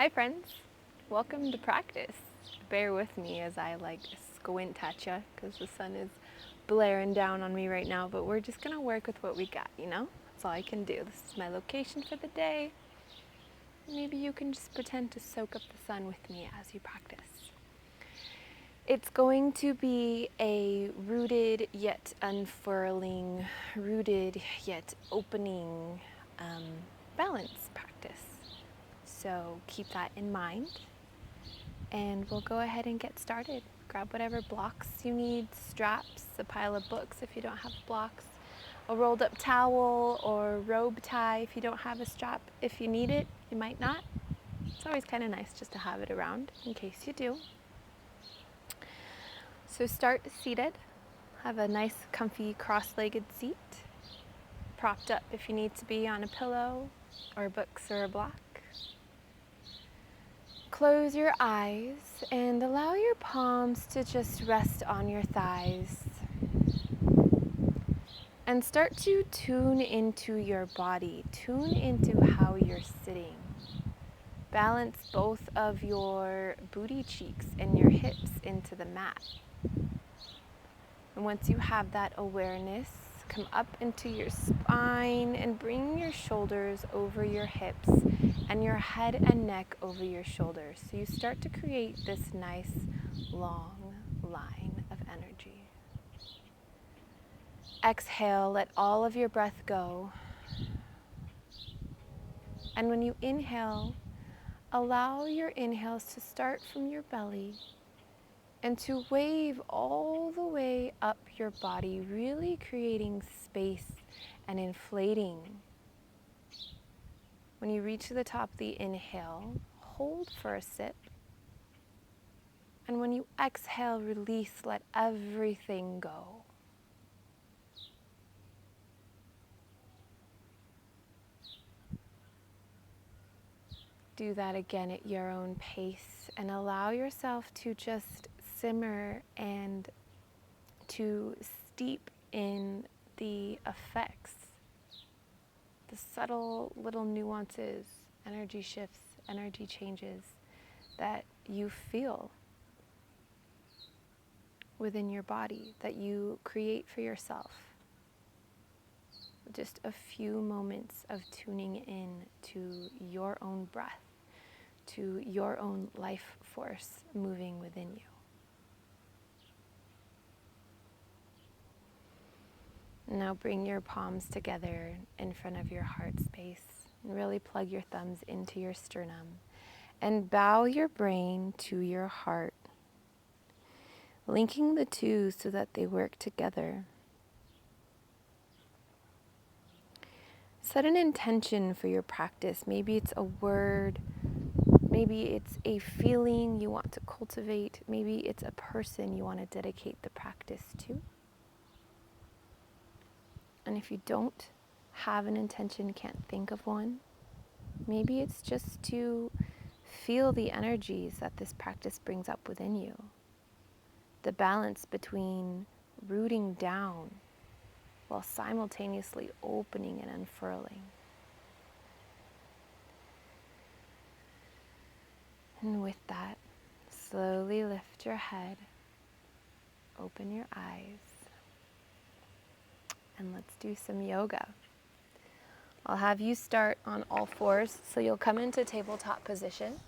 Hi friends, welcome to practice. Bear with me as I squint at ya because the sun is blaring down on me right now, but we're just gonna work with what we got, you know? That's all I can do. This is my location for the day. Maybe you can just pretend to soak up the sun with me as you practice. It's going to be a rooted yet unfurling, rooted yet opening balance practice. So keep that in mind. And we'll go ahead and get started. Grab whatever blocks you need, straps, a pile of books if you don't have blocks, a rolled up towel or robe tie if you don't have a strap. If you need it, you might not. It's always kind of nice just to have it around in case you do. So start seated. Have a nice comfy cross-legged seat. Propped up if you need to be on a pillow or books or a block. Close your eyes and allow your palms to just rest on your thighs. And start to tune into your body, tune into how you're sitting. Balance both of your booty cheeks and your hips into the mat. And once you have that awareness, come up into your spine and bring your shoulders over your hips and your head and neck over your shoulders. So you start to create this nice long line of energy. Exhale, let all of your breath go. And when you inhale, allow your inhales to start from your belly and to wave all the way up your body, really creating space and inflating. When you reach the top of the inhale, hold for a sip. And when you exhale, release, let everything go. Do that again at your own pace and allow yourself to just simmer and to steep in the effects, the subtle little nuances, energy shifts, energy changes that you feel within your body, that you create for yourself. Just a few moments of tuning in to your own breath, to your own life force moving within you. Now bring your palms together in front of your heart space and really plug your thumbs into your sternum and bow your brain to your heart, linking the two so that they work together. Set an intention for your practice. Maybe it's a word, maybe it's a feeling you want to cultivate, maybe it's a person you want to dedicate the practice to. And if you don't have an intention, can't think of one, maybe it's just to feel the energies that this practice brings up within you. The balance between rooting down while simultaneously opening and unfurling. And with that, slowly lift your head, open your eyes, and let's do some yoga. I'll have you start on all fours, so you'll come into tabletop position.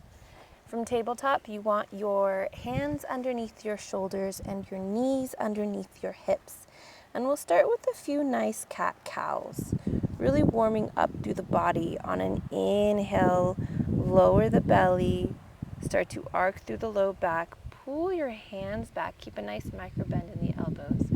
From tabletop, you want your hands underneath your shoulders and your knees underneath your hips. And we'll start with a few nice cat-cows, really warming up through the body. On an inhale, lower the belly, start to arc through the low back, pull your hands back, keep a nice micro bend in the elbows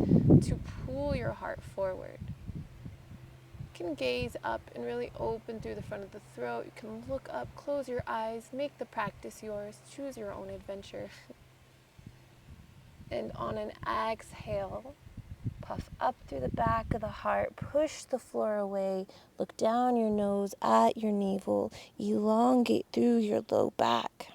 to pull your heart forward. You can gaze up and really open through the front of the throat. You can look up, close your eyes, make the practice yours, choose your own adventure. And on an exhale, puff up through the back of the heart, push the floor away, look down your nose at your navel, elongate through your low back.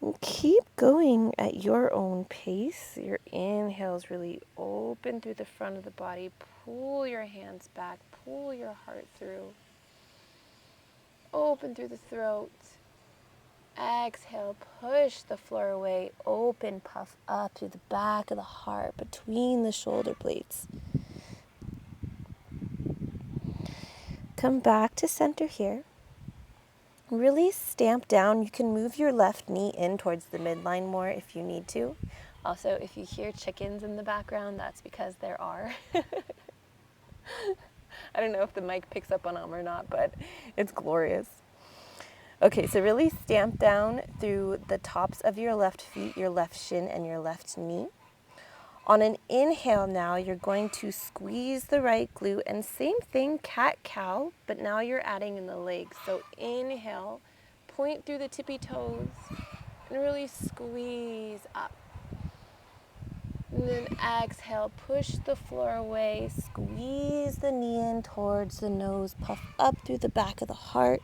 And keep going at your own pace. Your inhales really open through the front of the body, pull your hands back, pull your heart through. open through the throat. Exhale, push the floor away, open, puff up through the back of the heart, between the shoulder blades. Come back to center here. Really stamp down. You can move your left knee in towards the midline more if you need to. Also, if you hear chickens in the background, that's because there are. I don't know if the mic picks up on them or not, but it's glorious. Okay, so really stamp down through the tops of your left feet, your left shin, and your left knee. On an inhale now, you're going to squeeze the right glute, and same thing, cat-cow, but now you're adding in the legs. So inhale, point through the tippy toes, and really squeeze up. And then exhale, push the floor away, squeeze the knee in towards the nose, puff up through the back of the heart,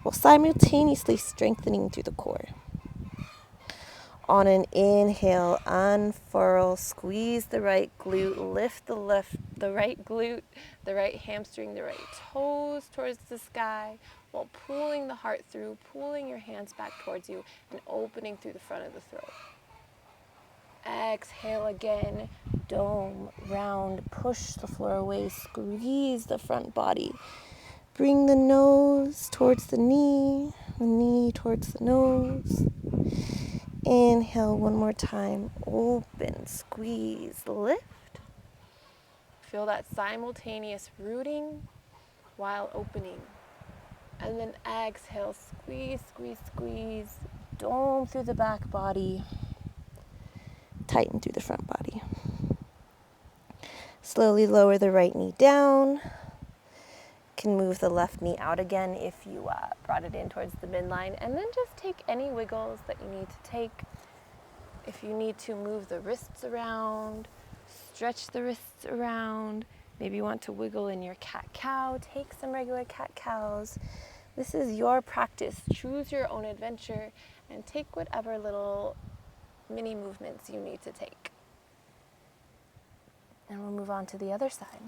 while simultaneously strengthening through the core. On an inhale, unfurl, squeeze the right glute, lift the right glute, the right hamstring, the right toes towards the sky, while pulling the heart through, pulling your hands back towards you, and opening through the front of the throat. Exhale again, dome, round, push the floor away, squeeze the front body. Bring the nose towards the knee towards the nose. Inhale one more time, open, squeeze, lift. Feel that simultaneous rooting while opening. And then exhale, squeeze, squeeze, squeeze, dome through the back body, tighten through the front body. Slowly lower the right knee down. Can move the left knee out again if you brought it in towards the midline, and then just take any wiggles that you need to take. If you need to move the wrists around, stretch the wrists around, maybe you want to wiggle in your cat-cow, take some regular cat-cows. This is your practice. Choose your own adventure and take whatever little mini movements you need to take. And we'll move on to the other side.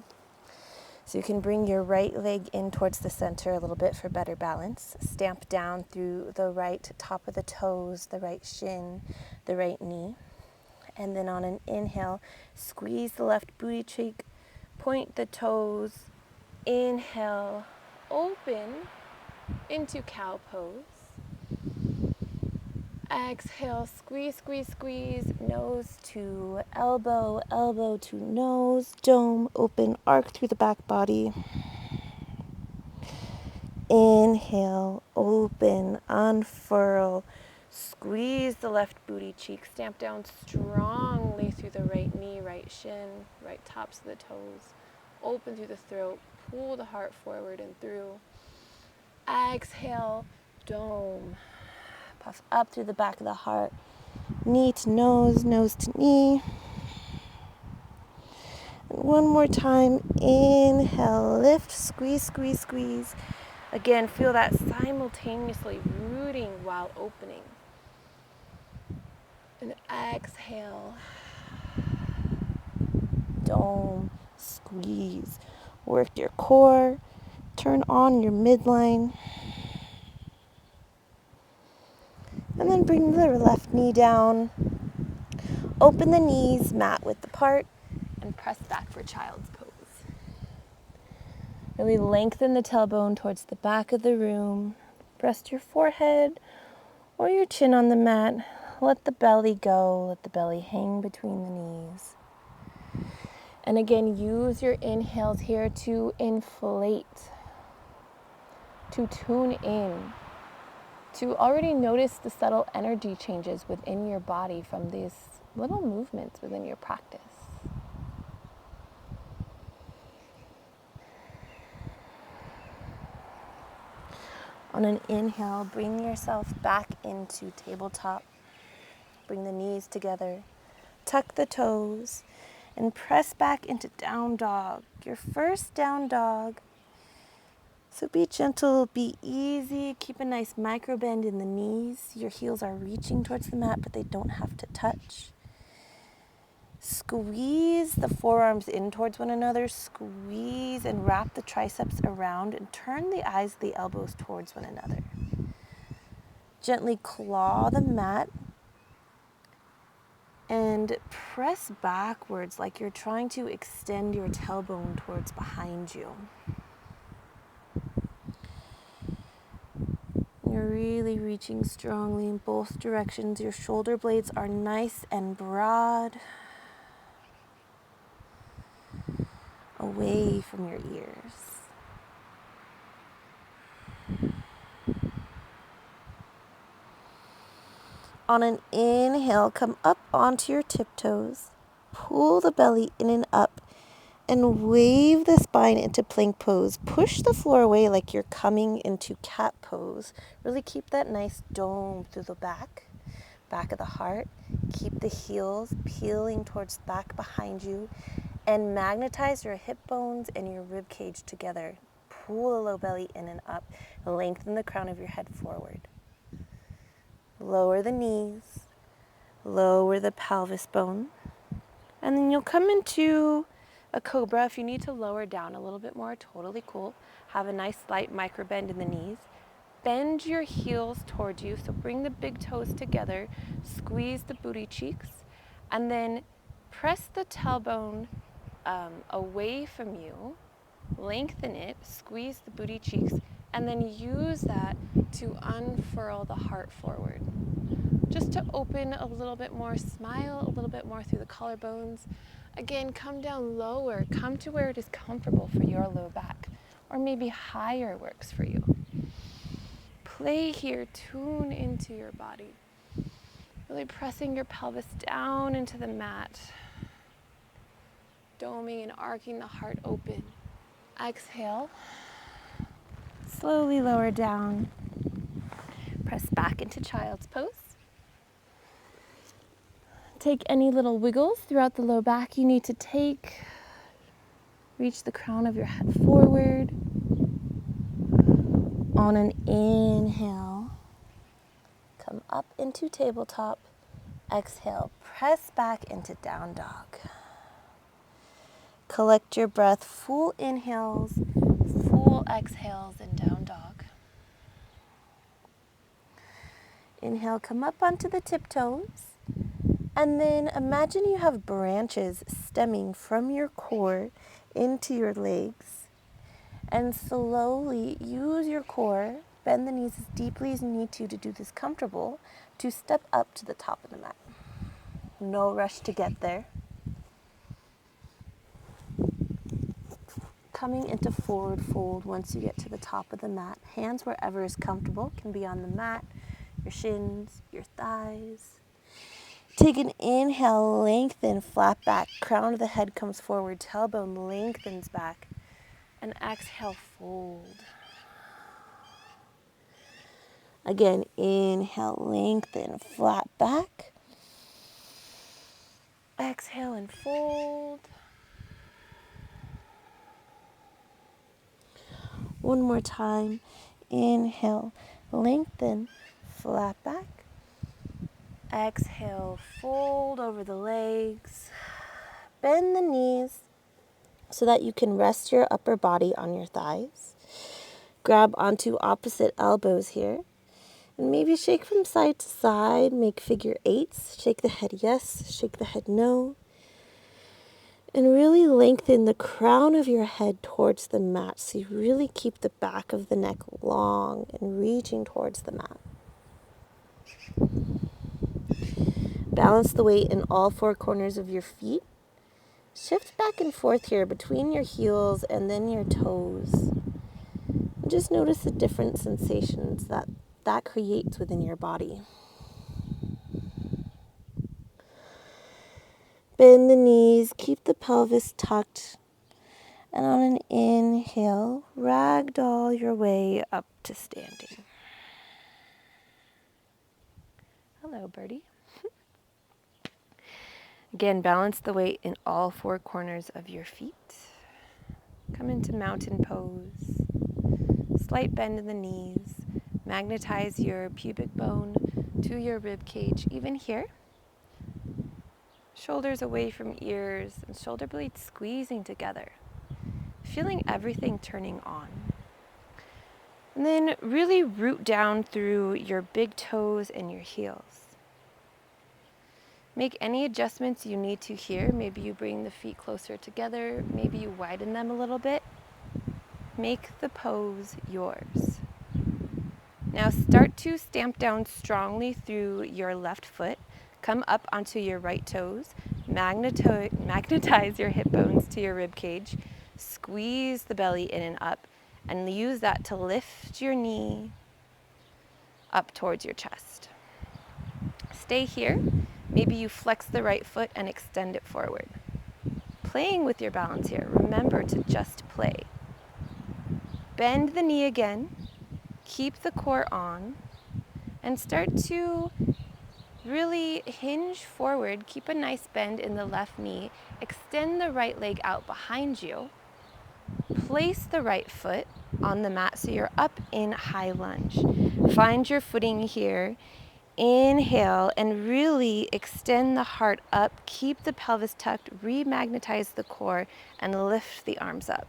So you can bring your right leg in towards the center a little bit for better balance. Stamp down through the right top of the toes, the right shin, the right knee. And then on an inhale, squeeze the left booty cheek, point the toes, inhale, open into cow pose. Exhale, squeeze, squeeze, squeeze, nose to elbow, elbow to nose, dome, open, arc through the back body. Inhale, open, unfurl, squeeze the left booty cheek, stamp down strongly through the right knee, right shin, right tops of the toes, open through the throat, pull the heart forward and through. Exhale, dome. Puff up through the back of the heart, knee to nose, nose to knee. And one more time, inhale, lift, squeeze, squeeze, squeeze. Again, feel that simultaneously rooting while opening. And exhale, dome, squeeze. Work your core, turn on your midline. And then bring the left knee down. Open the knees, mat width apart, and press back for child's pose. Really lengthen the tailbone towards the back of the room. Rest your forehead or your chin on the mat. Let the belly go. Let the belly hang between the knees. And again, use your inhales here to inflate, to tune in, to already notice the subtle energy changes within your body from these little movements within your practice. On an inhale, bring yourself back into tabletop. Bring the knees together, tuck the toes, and press back into down dog, your first down dog. So be gentle, be easy, keep a nice micro bend in the knees. Your heels are reaching towards the mat, but they don't have to touch. Squeeze the forearms in towards one another. Squeeze and wrap the triceps around and turn the eyes of the elbows towards one another. Gently claw the mat and press backwards like you're trying to extend your tailbone towards behind you. You're really reaching strongly in both directions. Your shoulder blades are nice and broad, away from your ears. On an inhale, come up onto your tiptoes, pull the belly in and up, and wave the spine into plank pose. Push the floor away like you're coming into cat pose. Really keep that nice dome through the back of the heart. Keep the heels peeling towards the back behind you, and magnetize your hip bones and your rib cage together. Pull the low belly in and up. Lengthen the crown of your head forward. Lower the knees, lower the pelvis bone, and then you'll come into a cobra. If you need to lower down a little bit more, totally cool. Have a nice slight micro bend in the knees. Bend your heels towards you, so bring the big toes together, squeeze the booty cheeks, and then press the tailbone away from you, lengthen it, squeeze the booty cheeks, and then use that to unfurl the heart forward. Just to open a little bit more, smile a little bit more through the collarbones. Again, come down lower, come to where it is comfortable for your low back, or maybe higher works for you. Play here, tune into your body. Really pressing your pelvis down into the mat, doming and arcing the heart open. Exhale, slowly lower down. Press back into child's pose. Take any little wiggles throughout the low back you need to take. Reach the crown of your head forward. On an inhale, come up into tabletop. Exhale, press back into down dog. Collect your breath, full inhales, full exhales in down dog. Inhale, come up onto the tiptoes. And then imagine you have branches stemming from your core into your legs. And slowly use your core, bend the knees as deeply as you need to do this comfortable, to step up to the top of the mat. No rush to get there. Coming into forward fold once you get to the top of the mat. Hands wherever is comfortable, can be on the mat, your shins, your thighs. Take an inhale, lengthen, flat back. Crown of the head comes forward, tailbone lengthens back. And exhale, fold. Again, inhale, lengthen, flat back. Exhale and fold. One more time. Inhale, lengthen, flat back. Exhale, fold over the legs. Bend the knees so that you can rest your upper body on your thighs. Grab onto opposite elbows here. And maybe shake from side to side, make figure eights. Shake the head yes, shake the head no. And really lengthen the crown of your head towards the mat, so you really keep the back of the neck long and reaching towards the mat. Balance the weight in all four corners of your feet. Shift back and forth here between your heels and then your toes. And just notice the different sensations that creates within your body. Bend the knees, keep the pelvis tucked, and on an inhale, ragdoll your way up to standing. Hello, birdie. Again, balance the weight in all four corners of your feet. Come into mountain pose. Slight bend in the knees. Magnetize your pubic bone to your rib cage, even here. Shoulders away from ears and shoulder blades squeezing together. Feeling everything turning on. And then really root down through your big toes and your heels. Make any adjustments you need to here. Maybe you bring the feet closer together. Maybe you widen them a little bit. Make the pose yours. Now start to stamp down strongly through your left foot. Come up onto your right toes. Magnetize your hip bones to your rib cage. Squeeze the belly in and up. And use that to lift your knee up towards your chest. Stay here. Maybe you flex the right foot and extend it forward. Playing with your balance here. Remember to just play. Bend the knee again. Keep the core on. And start to really hinge forward. Keep a nice bend in the left knee. Extend the right leg out behind you. Place the right foot on the mat so you're up in high lunge. Find your footing here. Inhale and really extend the heart up. Keep the pelvis tucked. Remagnetize the core and lift the arms up.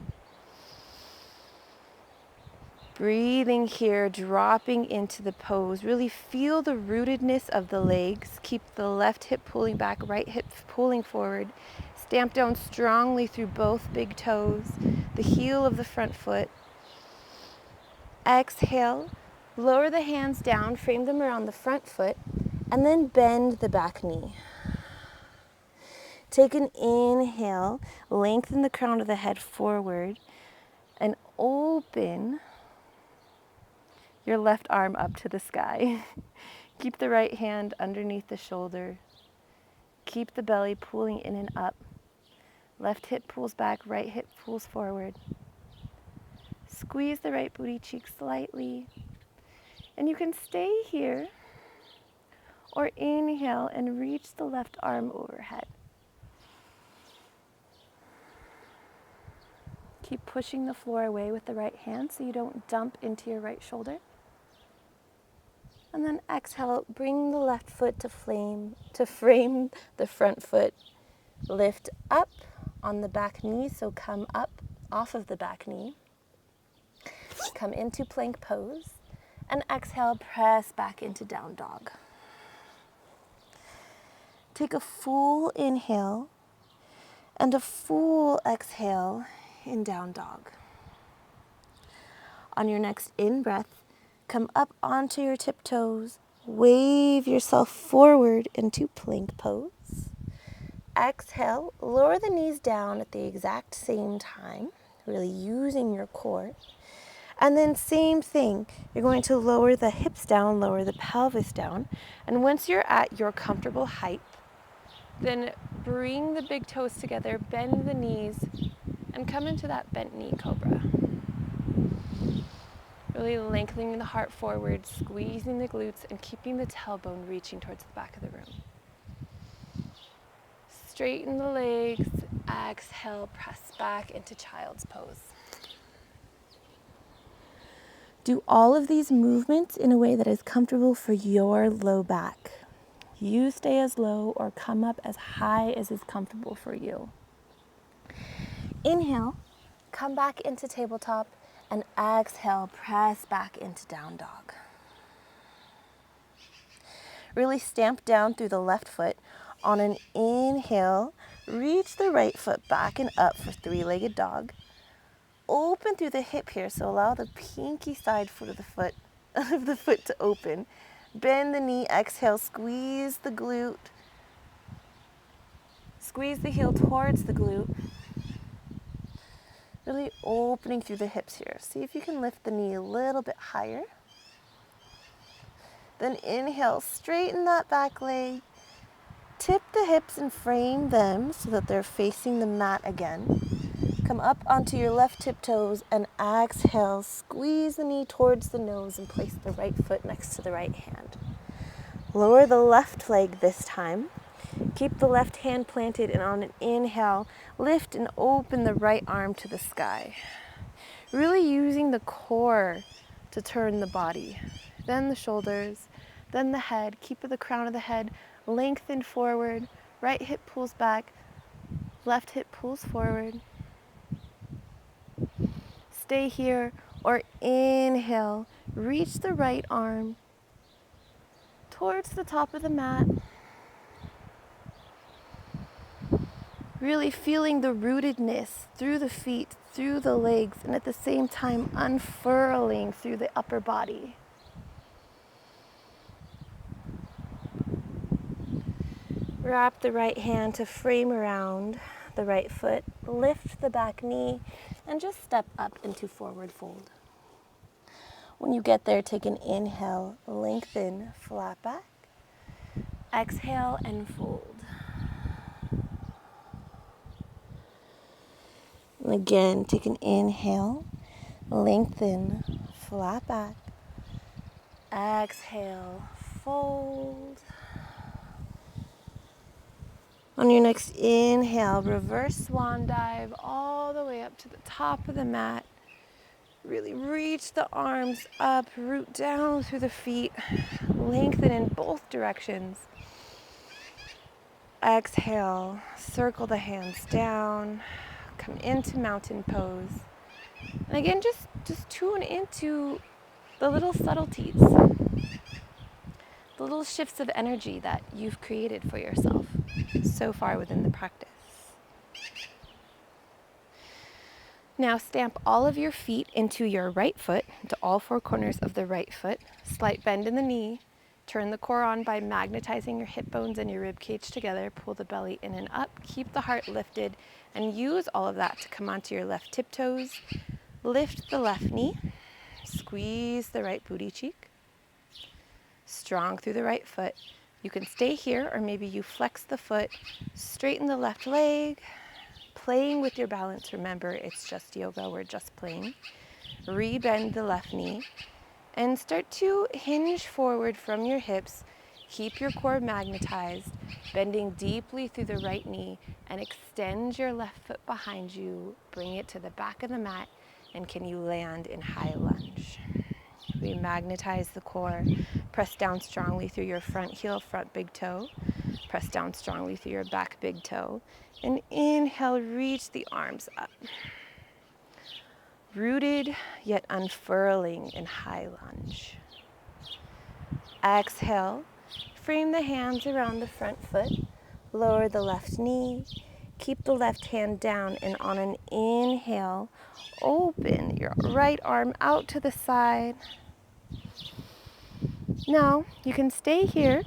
Breathing here, dropping into the pose. Really feel the rootedness of the legs. Keep the left hip pulling back, right hip pulling forward. Stamp down strongly through both big toes, the heel of the front foot. Exhale, lower the hands down, frame them around the front foot, and then bend the back knee. Take an inhale, lengthen the crown of the head forward, and open your left arm up to the sky. Keep the right hand underneath the shoulder. Keep the belly pulling in and up. Left hip pulls back, right hip pulls forward. Squeeze the right booty cheek slightly. And you can stay here or inhale and reach the left arm overhead. Keep pushing the floor away with the right hand so you don't dump into your right shoulder. And then exhale, bring the left foot to frame the front foot. Lift up on the back knee, so come up off of the back knee. Come into plank pose. And exhale, press back into down dog. Take a full inhale and a full exhale in down dog. On your next in-breath, come up onto your tiptoes, wave yourself forward into plank pose. Exhale, lower the knees down at the exact same time, really using your core. And then same thing, you're going to lower the hips down, lower the pelvis down. And once you're at your comfortable height, then bring the big toes together, bend the knees, and come into that bent knee cobra. Really lengthening the heart forward, squeezing the glutes, and keeping the tailbone reaching towards the back of the room. Straighten the legs, exhale, press back into child's pose. Do all of these movements in a way that is comfortable for your low back. You stay as low or come up as high as is comfortable for you. Inhale, come back into tabletop, and exhale, press back into down dog. Really stamp down through the left foot. On an inhale, reach the right foot back and up for three-legged dog. Open through the hip here, so allow the pinky side foot of the foot to open. Bend the knee, exhale, squeeze the glute. Squeeze the heel towards the glute. Really opening through the hips here. See if you can lift the knee a little bit higher. Then inhale, straighten that back leg. Tip the hips and frame them so that they're facing the mat again. Come up onto your left tiptoes and exhale, squeeze the knee towards the nose and place the right foot next to the right hand. Lower the left leg this time. Keep the left hand planted, and on an inhale, lift and open the right arm to the sky. Really using the core to turn the body. Then the shoulders, then the head. Keep the crown of the head lengthened forward. Right hip pulls back, left hip pulls forward. Stay here, or inhale, reach the right arm towards the top of the mat. Really feeling the rootedness through the feet, through the legs, and at the same time unfurling through the upper body. Wrap the right hand to frame around the right foot, lift the back knee, and just step up into forward fold. When you get there, take an inhale, lengthen, flat back. Exhale and fold. And again, take an inhale, lengthen, flat back. Exhale, fold. On your next inhale, reverse swan dive all the way up to the top of the mat. Really reach the arms up, root down through the feet, lengthen in both directions. Exhale, circle the hands down, come into mountain pose. And again, just tune into the little subtleties, the little shifts of energy that you've created for yourself so far within the practice. Now stamp all of your feet into your right foot, into all four corners of the right foot. Slight bend in the knee. Turn the core on by magnetizing your hip bones and your rib cage together. Pull the belly in and up. Keep the heart lifted and use all of that to come onto your left tiptoes. Lift the left knee. Squeeze the right booty cheek. Strong through the right foot. You can stay here, or maybe you flex the foot. Straighten the left leg. Playing with your balance, remember, it's just yoga, we're just playing. Rebend the left knee and start to hinge forward from your hips. Keep your core magnetized, bending deeply through the right knee, and extend your left foot behind you. Bring it to the back of the mat, and can you land in high lunge? Remagnetize the core. Press down strongly through your front heel, front big toe. Press down strongly through your back big toe. And inhale, reach the arms up. Rooted, yet unfurling in high lunge. Exhale, frame the hands around the front foot. Lower the left knee. Keep the left hand down, and on an inhale, open your right arm out to the side. Now, you can stay here,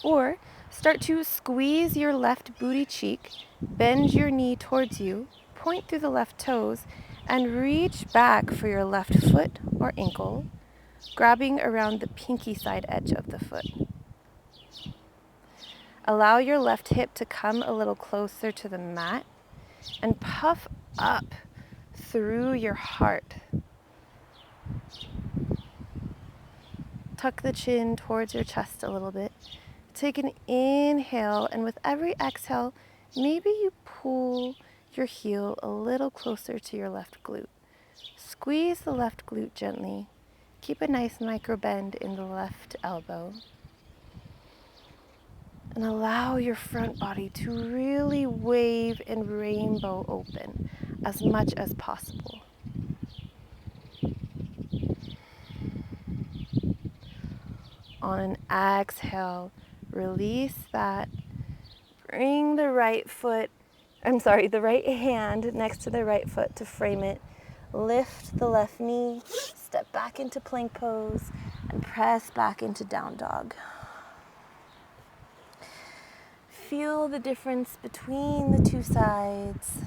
or start to squeeze your left booty cheek, bend your knee towards you, point through the left toes, and reach back for your left foot or ankle, grabbing around the pinky side edge of the foot. Allow your left hip to come a little closer to the mat and puff up through your heart. Tuck the chin towards your chest a little bit. Take an inhale, and with every exhale, maybe you pull your heel a little closer to your left glute. Squeeze the left glute gently. Keep a nice micro bend in the left elbow. And allow your front body to really wave and rainbow open as much as possible. On an exhale, release that. Bring the right hand next to the right foot to frame it. Lift the left knee, step back into plank pose, and press back into down dog. Feel the difference between the two sides.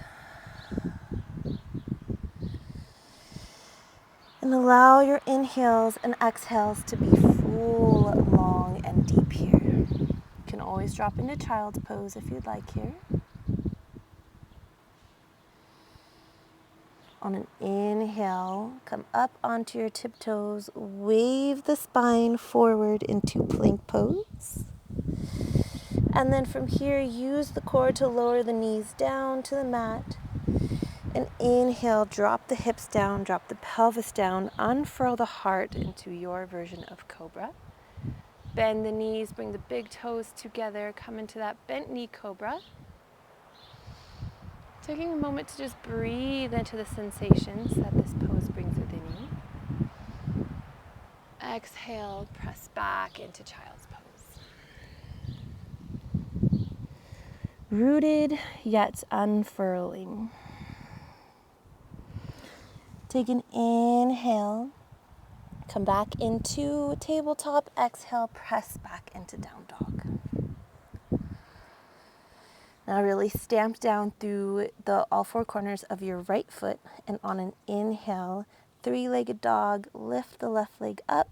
And allow your inhales and exhales to be full, long, and deep here. You can always drop into child's pose if you'd like here. On an inhale, come up onto your tiptoes, wave the spine forward into plank pose. And then from here, use the core to lower the knees down to the mat. And inhale, drop the hips down, drop the pelvis down, unfurl the heart into your version of cobra. Bend the knees, bring the big toes together, come into that bent knee cobra. Taking a moment to just breathe into the sensations that this pose brings within you. Exhale, press back into child's pose. Rooted yet unfurling. Take an inhale. Come back into tabletop. Exhale, press back into down dog. Now really stamp down through all four corners of your right foot, and on an inhale, three-legged dog, lift the left leg up.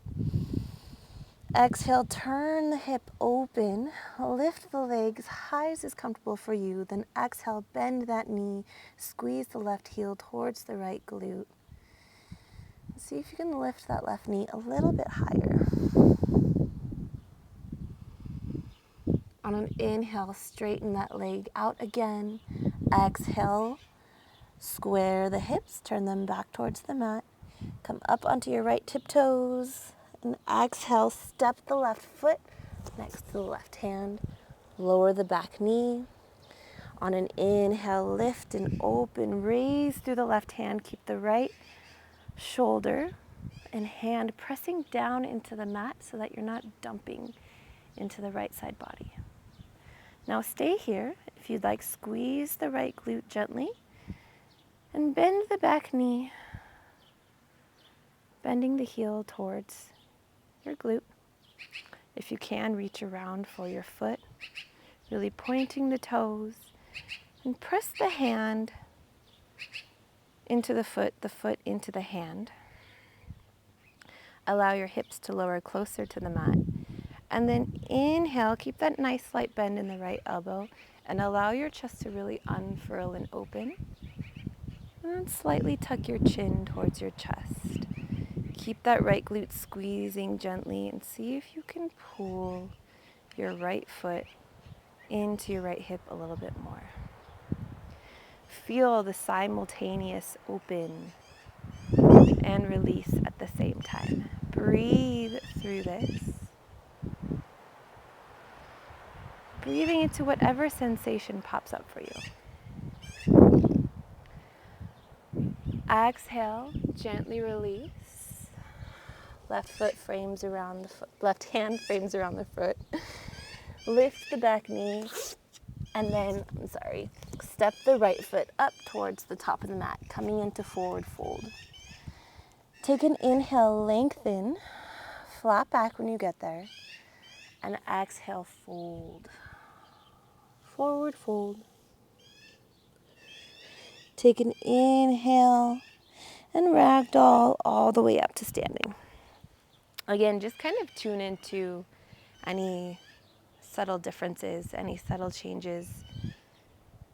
Exhale, turn the hip open, lift the leg as high as is comfortable for you. Then exhale, bend that knee, squeeze the left heel towards the right glute. See if you can lift that left knee a little bit higher. On an inhale, straighten that leg out again. Exhale, square the hips, turn them back towards the mat. Come up onto your right tiptoes. And exhale, step the left foot next to the left hand. Lower the back knee. On an inhale, lift and open. Raise through the left hand. Keep the right shoulder and hand pressing down into the mat so that you're not dumping into the right side body. Now stay here. If you'd like, squeeze the right glute gently and bend the back knee, bending the heel towards your glute. If you can, reach around for your foot, really pointing the toes, and press the hand into the foot into the hand. Allow your hips to lower closer to the mat. And then inhale, keep that nice slight bend in the right elbow, and allow your chest to really unfurl and open. And then slightly tuck your chin towards your chest. Keep that right glute squeezing gently, and see if you can pull your right foot into your right hip a little bit more. Feel the simultaneous open and release at the same time. Breathe through this. Breathing into whatever sensation pops up for you. Exhale, gently release. Left hand frames around the foot. Lift the back knee, and then, step the right foot up towards the top of the mat, coming into forward fold. Take an inhale, lengthen, flat back when you get there, and exhale, fold. Forward fold. Take an inhale and ragdoll all the way up to standing. Again, just kind of tune into any subtle differences, any subtle changes,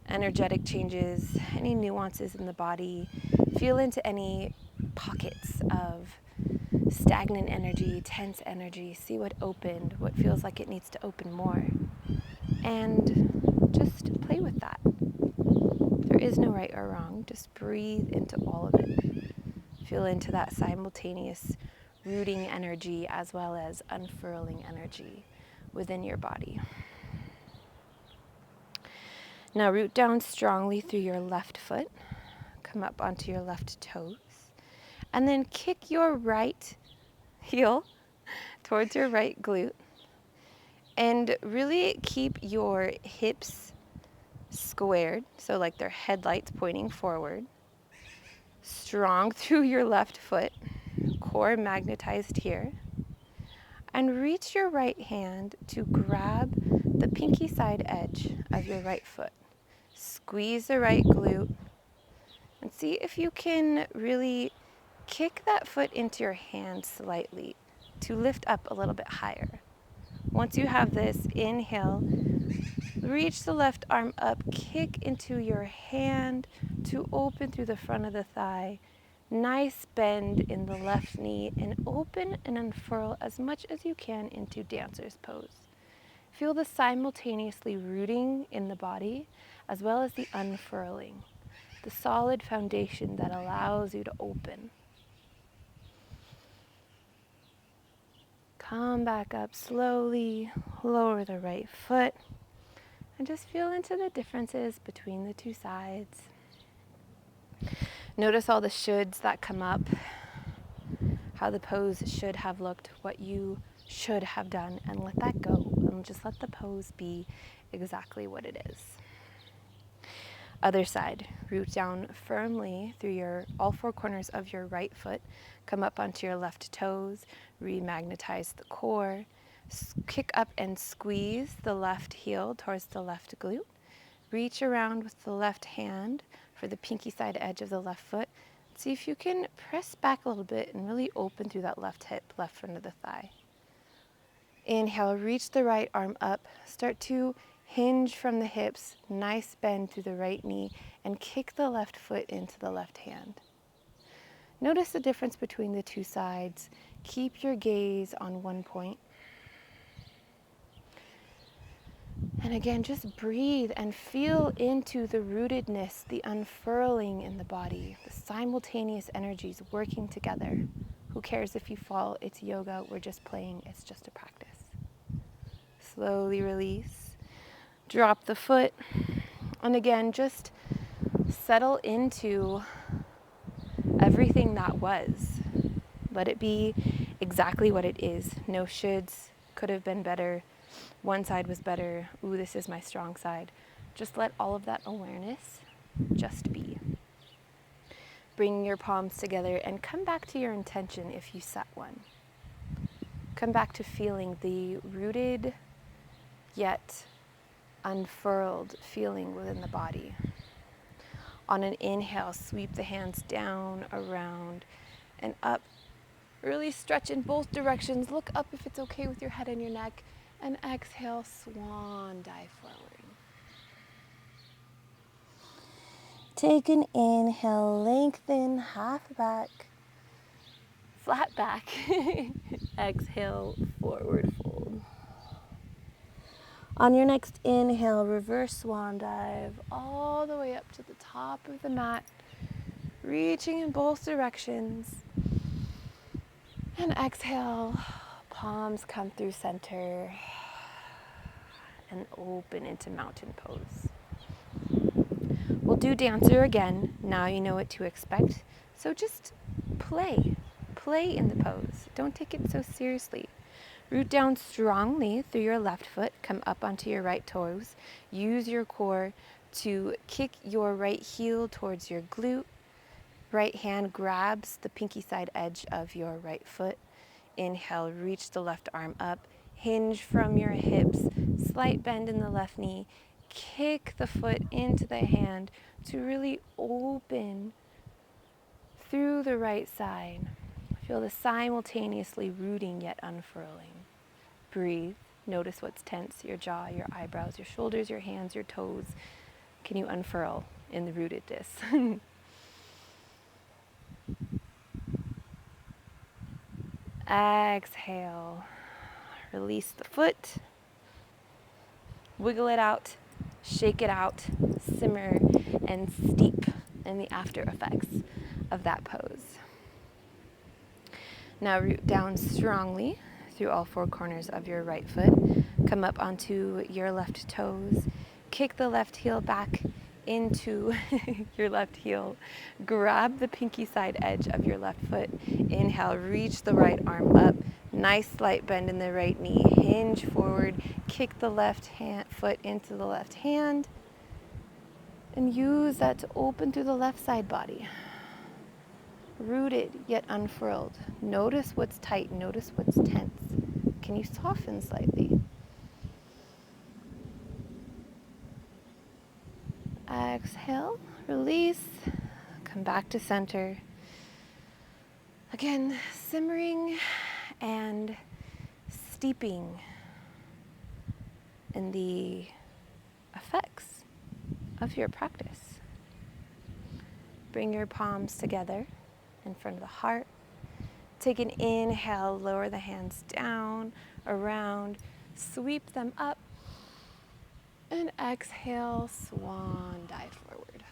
energetic changes, any nuances in the body. Feel into any pockets of stagnant energy, tense energy. See what opened, what feels like it needs to open more. And just play with that. There is no right or wrong. Just breathe into all of it. Feel into that simultaneous rooting energy as well as unfurling energy within your body. Now root down strongly through your left foot. Come up onto your left toes. And then kick your right heel towards your right glute. And really keep your hips squared, so like they're headlights pointing forward. Strong through your left foot, core magnetized here. And reach your right hand to grab the pinky side edge of your right foot. Squeeze the right glute and see if you can really kick that foot into your hand slightly to lift up a little bit higher. Once you have this, inhale, reach the left arm up, kick into your hand to open through the front of the thigh. Nice bend in the left knee, and open and unfurl as much as you can into dancer's pose. Feel the simultaneously rooting in the body as well as the unfurling, the solid foundation that allows you to open. Come back up slowly, lower the right foot, and just feel into the differences between the two sides. Notice all the shoulds that come up, how the pose should have looked, what you should have done, and let that go, and just let the pose be exactly what it is. Other side, root down firmly through all four corners of your right foot, come up onto your left toes, remagnetize the core, kick up and squeeze the left heel towards the left glute, reach around with the left hand for the pinky side edge of the left foot. See if you can press back a little bit and really open through that left hip, left front of the thigh. Inhale, reach the right arm up, start to hinge from the hips, nice bend through the right knee, and kick the left foot into the left hand. Notice the difference between the two sides. Keep your gaze on one point. And again, just breathe and feel into the rootedness, the unfurling in the body, the simultaneous energies working together. Who cares if you fall? It's yoga. We're just playing. It's just a practice. Slowly release. Drop the foot. And again, just settle into everything that was. Let it be exactly what it is. No shoulds. Could have been better. One side was better. Ooh, this is my strong side. Just let all of that awareness just be. Bring your palms together and come back to your intention if you set one. Come back to feeling the rooted yet unfurled feeling within the body. On an inhale, sweep the hands down, around, and up. Really stretch in both directions. Look up if it's okay with your head and your neck. And exhale, swan dive forward. Take an inhale, lengthen, half back. Flat back. Exhale, forward fold. On your next inhale, reverse swan dive all the way up to the top of the mat, reaching in both directions. And exhale, palms come through center and open into mountain pose. We'll do dancer again. Now you know what to expect. So just play in the pose. Don't take it so seriously. Root down strongly through your left foot. Come up onto your right toes. Use your core to kick your right heel towards your glute. Right hand grabs the pinky side edge of your right foot. Inhale, reach the left arm up. Hinge from your hips. Slight bend in the left knee. Kick the foot into the hand to really open through the right side. Feel the simultaneously rooting yet unfurling. Breathe. Notice what's tense, your jaw, your eyebrows, your shoulders, your hands, your toes. Can you unfurl in the rootedness? Exhale. Release the foot. Wiggle it out. Shake it out. Simmer and steep in the after effects of that pose. Now root down strongly through all four corners of your right foot. Come up onto your left toes. Kick the left heel back into your left heel. Grab the pinky side edge of your left foot. Inhale, reach the right arm up. Nice slight bend in the right knee. Hinge forward. Kick the left foot into the left hand. And use that to open through the left side body. Rooted yet unfurled. Notice what's tight. Notice what's tense. Can you soften slightly? Exhale, release, come back to center. Again, simmering and steeping in the effects of your practice. Bring your palms together in front of the heart. Take an inhale, lower the hands down, around, sweep them up. And exhale, swan dive forward.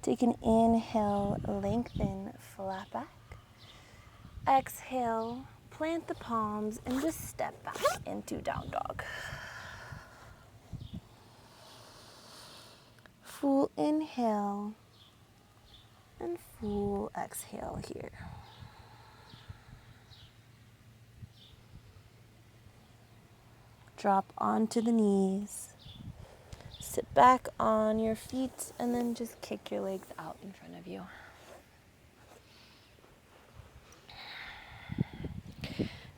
Take an inhale, lengthen, flat back. Exhale, plant the palms and just step back into down dog. Full inhale and full exhale here. Drop onto the knees. Sit back on your feet and then just kick your legs out in front of you.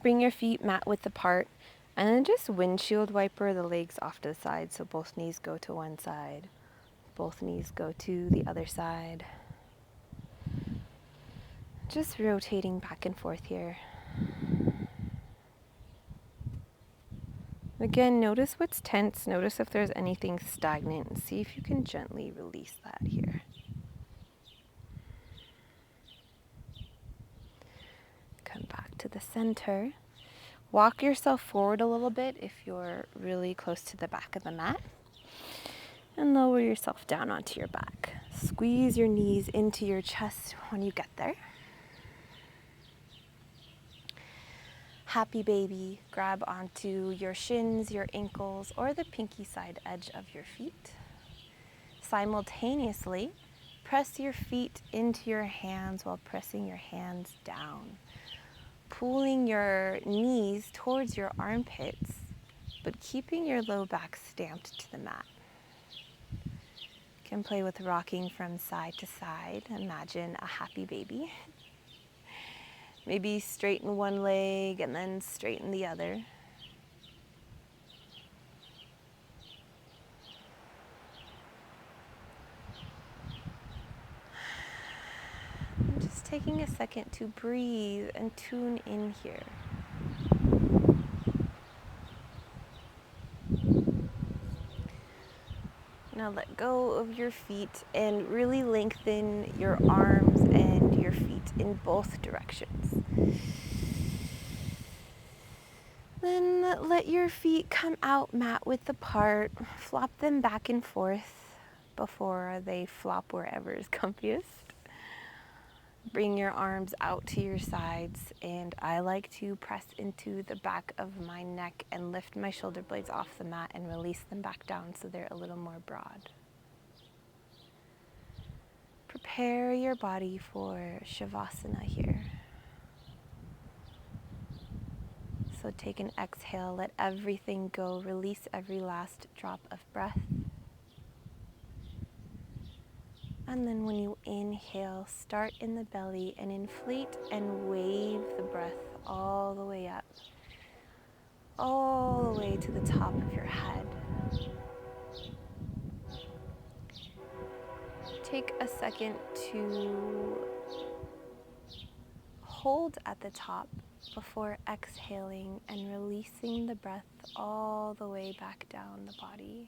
Bring your feet mat width apart and then just windshield wiper the legs off to the side so both knees go to one side. Both knees go to the other side. Just rotating back and forth here. Again, notice what's tense. Notice if there's anything stagnant and see if you can gently release that here. Come back to the center. Walk yourself forward a little bit if you're really close to the back of the mat. And lower yourself down onto your back. Squeeze your knees into your chest when you get there. Happy baby, grab onto your shins, your ankles, or the pinky side edge of your feet. Simultaneously, press your feet into your hands while pressing your hands down. Pulling your knees towards your armpits, but keeping your low back stamped to the mat. You can play with rocking from side to side. Imagine a happy baby. Maybe straighten one leg and then straighten the other. And just taking a second to breathe and tune in here. Now let go of your feet and really lengthen your arms and your feet in both directions. Then let your feet come out mat width apart. Flop them back and forth before they flop wherever is comfiest. Bring your arms out to your sides, and I like to press into the back of my neck and lift my shoulder blades off the mat and release them back down so they're a little more broad. Prepare your body for savasana here. So take an exhale, let everything go, release every last drop of breath. And then when you inhale, start in the belly and inflate and wave the breath all the way up, all the way to the top of your head. Take a second to hold at the top before exhaling and releasing the breath all the way back down the body.